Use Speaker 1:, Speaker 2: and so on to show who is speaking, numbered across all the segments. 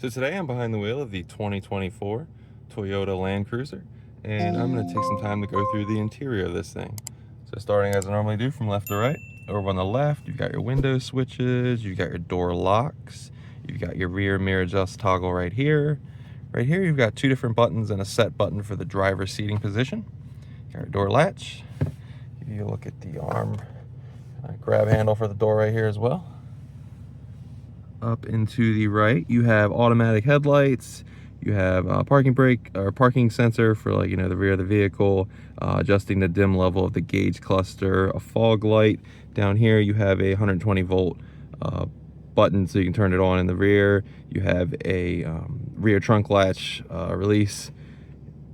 Speaker 1: So today I'm behind the wheel of the 2024 Toyota Land Cruiser, and I'm going to take some time to go through the interior of this thing. So starting as I normally do from left to right, over on the left you've got your window switches, you've got your door locks, you've got your rear mirror adjust toggle right here. Right here you've got two different buttons and a set button for the driver's seating position. You got your door latch. Give you a look at the arm grab handle for the door right here as well. Up into the right you have automatic headlights, you have a parking brake or parking sensor for, like, the rear of the vehicle, adjusting the dim level of the gauge cluster, a fog light. Down here you have a 120 volt button so you can turn it on in the rear. You have a rear trunk latch release,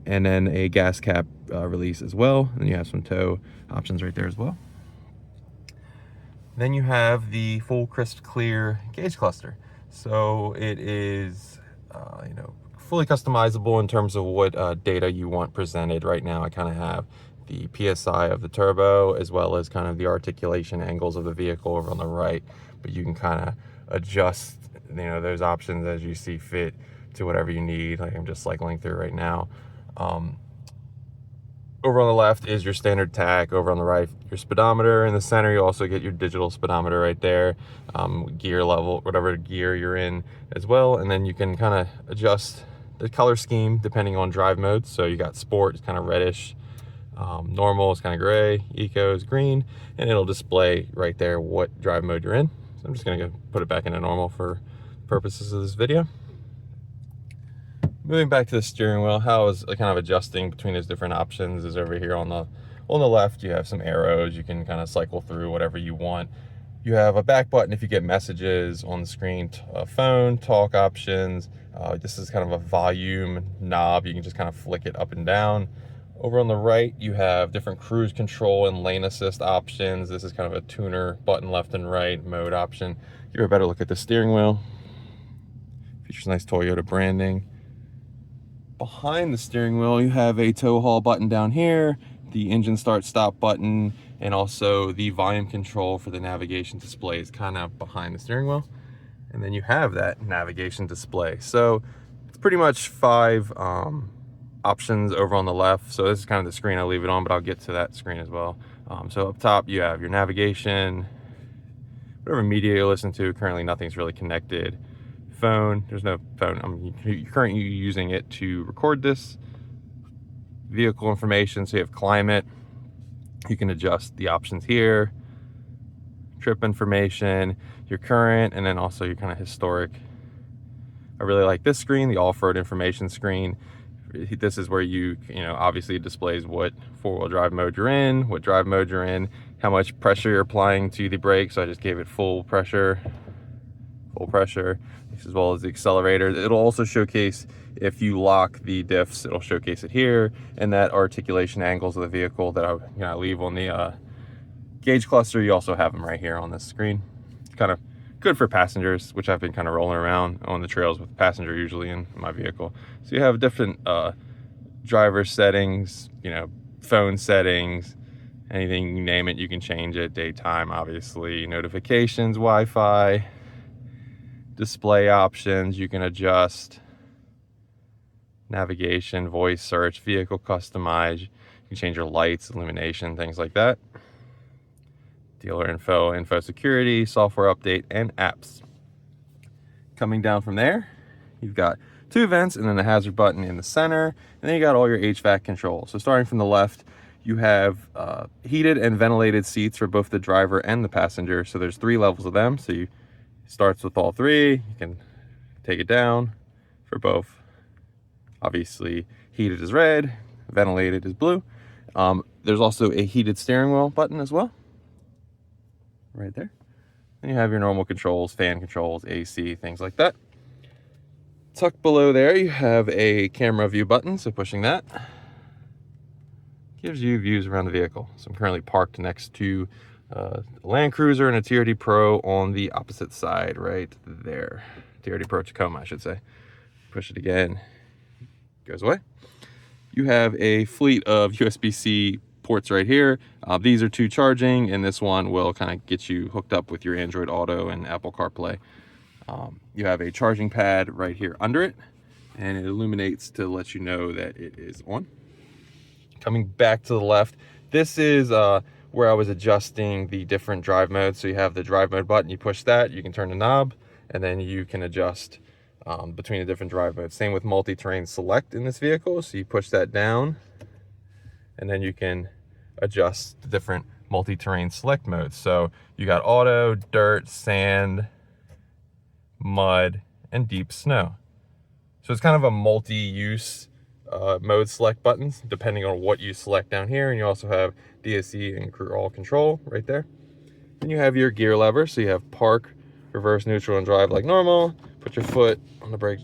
Speaker 1: and then a gas cap release as well, and you have some tow options right there as well. Then you have the full crisp clear gauge cluster. So it is, fully customizable in terms of what data you want presented. Right now I kind of have the PSI of the turbo as well as kind of the articulation angles of the vehicle over on the right, but you can kind of adjust, those options as you see fit to whatever you need. Like I'm just cycling through right now. Over on the left is your standard tach. Over on the right, your speedometer. In the center, you also get your digital speedometer right there, gear level, whatever gear you're in as well. And then you can kind of adjust the color scheme depending on drive modes. So you got sport, it's kind of reddish. Normal is kind of gray. Eco is green. And it'll display right there what drive mode you're in. So I'm just going to go put it back into normal for purposes of this video. Moving back to the steering wheel, how is kind of adjusting between those different options is over here on the left. You have some arrows. You can kind of cycle through whatever you want. You have a back button if you get messages on the screen, phone, talk options. This is kind of a volume knob. You can just kind of flick it up and down. Over on the right, you have different cruise control and lane assist options. This is kind of a tuner button left and right mode option. Give a better look at the steering wheel. Features nice Toyota branding. Behind the steering wheel, you have a tow haul button down here, the engine start stop button, and also the volume control for the navigation display is kind of behind the steering wheel. And then you have that navigation display. So it's pretty much 5 options over on the left. So this is kind of the screen I'll leave it on, but I'll get to that screen as well. So up top, you have your navigation, whatever media you listen to. Currently, nothing's really connected. Phone, there's no phone. You're currently using it to record this. Vehicle information, so you have climate. You can adjust the options here. Trip information, your current, and then also your kind of historic. I really like this screen, the off-road information screen. This is where obviously it displays what 4-wheel drive mode you're in, what drive mode you're in, how much pressure you're applying to the brake. So I just gave it full pressure, as well as the accelerator. It'll also showcase if you lock the diffs, it'll showcase it here, and that articulation angles of the vehicle that I leave on the gauge cluster. You also have them right here on this screen. Kind of good for passengers, which I've been kind of rolling around on the trails with passenger usually in my vehicle. So you have different driver settings, phone settings, anything you name it, you can change it. Daytime, obviously, notifications, Wi-Fi, display options, you can adjust navigation, voice search, vehicle customize, you can change your lights, illumination, things like that. Dealer info security, software update, and apps. Coming down from there, you've got 2 vents and then the hazard button in the center, and then you got all your HVAC controls. So starting from the left, you have heated and ventilated seats for both the driver and the passenger. So there's 3 levels of them. So you starts with all 3. You can take it down for both. Obviously, heated is red, ventilated is blue. There's also a heated steering wheel button as well, right there. Then you have your normal controls, fan controls, AC, things like that. Tucked below there, you have a camera view button. So pushing that gives you views around the vehicle. So I'm currently parked next to a Land Cruiser and a TRD Pro on the opposite side right there. TRD Pro Tacoma, I should say. Push it again, goes away. You have a fleet of USB-C ports right here. These are 2 charging, and this one will kind of get you hooked up with your Android Auto and Apple CarPlay. You have a charging pad right here under it, and it illuminates to let you know that it is on. Coming back to the left, this is where I was adjusting the different drive modes. So you have the drive mode button, you push that, you can turn the knob, and then you can adjust between the different drive modes. Same with multi-terrain select in this vehicle. So you push that down, and then you can adjust the different multi-terrain select modes. So you got auto, dirt, sand, mud, and deep snow. So it's kind of a multi-use mode select buttons depending on what you select down here. And you also have DSC and cruise all control right there. Then you have your gear lever. So you have park, reverse, neutral, and drive like normal. Put your foot on the brake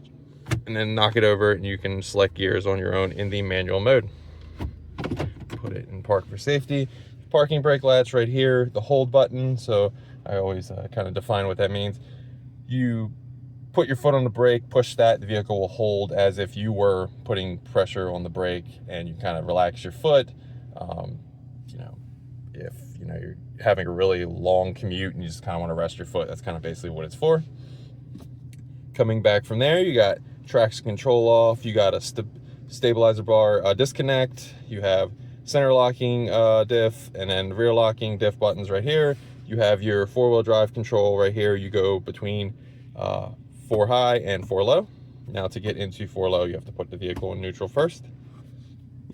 Speaker 1: and then knock it over, and you can select gears on your own in the manual mode. Put it in park for safety. Parking brake latch right here, the hold button. So I always kind of define what that means. You put your foot on the brake, push that, the vehicle will hold as if you were putting pressure on the brake, and you kind of relax your foot. If you're having a really long commute and you just kind of want to rest your foot, that's kind of basically what it's for. Coming back from there, you got traction control off, you got a stabilizer bar disconnect, you have center locking diff, and then rear locking diff buttons right here. You have your four-wheel drive control right here. You go between 4 high and 4 low. Now to get into 4 low, you have to put the vehicle in neutral first.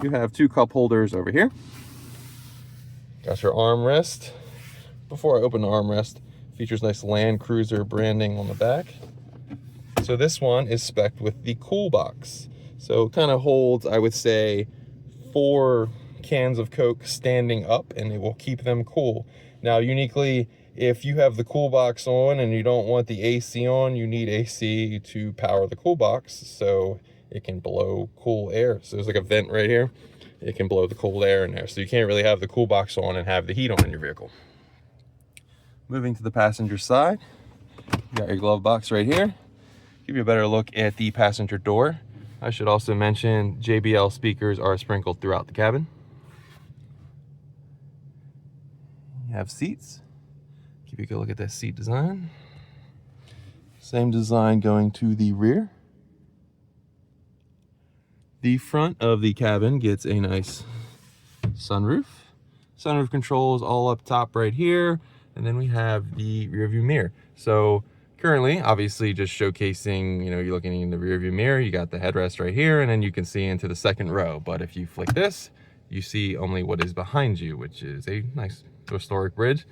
Speaker 1: You have 2 cup holders over here. Got your armrest. Before I open the armrest, features nice Land Cruiser branding on the back. So this one is spec'd with the cool box. So it kind of holds, I would say, 4 cans of Coke standing up, and it will keep them cool. Now, uniquely, if you have the cool box on and you don't want the AC on, you need AC to power the cool box so it can blow cool air. So there's like a vent right here. It can blow the cold air in there. So you can't really have the cool box on and have the heat on in your vehicle. Moving to the passenger side, you got your glove box right here. Give you a better look at the passenger door. I should also mention JBL speakers are sprinkled throughout the cabin. You have seats. Give you a good look at that seat design. Same design going to the rear. The front of the cabin gets a nice sunroof. Sunroof controls all up top right here. And then we have the rear view mirror. So currently, obviously just showcasing, you're looking in the rear view mirror, you got the headrest right here, and then you can see into the second row. But if you flick this, you see only what is behind you, which is a nice historic bridge.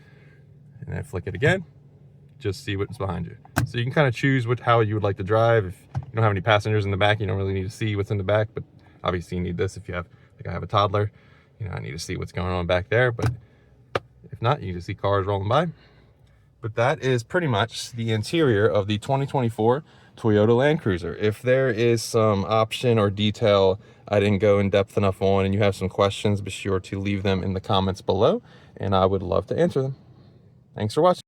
Speaker 1: And then flick it again, just see what's behind you. So you can kind of choose how you would like to drive. If you don't have any passengers in the back, you don't really need to see what's in the back, but obviously you need this if you have, like I have a toddler, I need to see what's going on back there, but if not, you just see cars rolling by. But that is pretty much the interior of the 2024 Toyota Land Cruiser. If there is some option or detail I didn't go in depth enough on and you have some questions, be sure to leave them in the comments below, and I would love to answer them. Thanks for watching.